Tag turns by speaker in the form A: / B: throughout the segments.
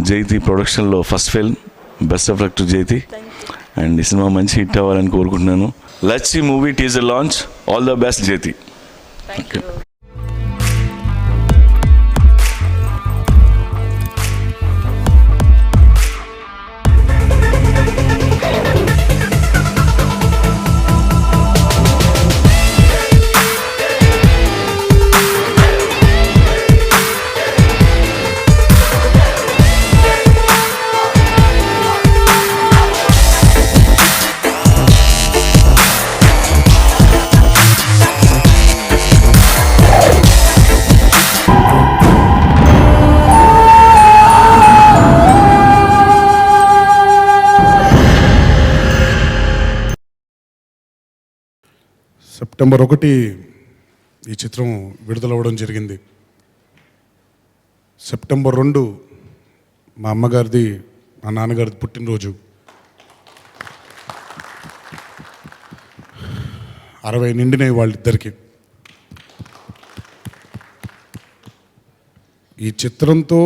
A: జైతి ప్రొడక్షన్లో first film, best of luck to Jaiti. And ఈ సినిమా మంచి హిట్ అవ్వాలని కోరుకుంటున్నాను. Let's see movie teaser launch. All the best Jaiti.
B: Thank you.
C: September 1 ఈ చిత్రం విడుదలవ్వడం జరిగింది. సెప్టెంబర్ 2 మా అమ్మగారిది మా నాన్నగారిది పుట్టినరోజు. 60 నిండినాయి వాళ్ళిద్దరికి. ఈ చిత్రంతో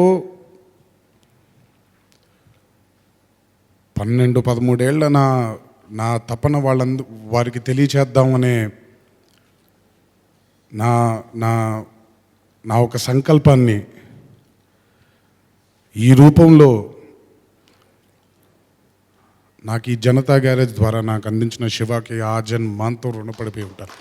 C: 12-13 ఏళ్ళ నా తపన వారికి తెలియచేద్దామనే నా నా నా ఒక సంకల్పాన్ని ఈ రూపంలో నాకు ఈ జనతా గ్యారేజ్ ద్వారా నాకు అందించిన శివాకి ఆ జన్మాంతో రుణపడిపోయి ఉంటాను.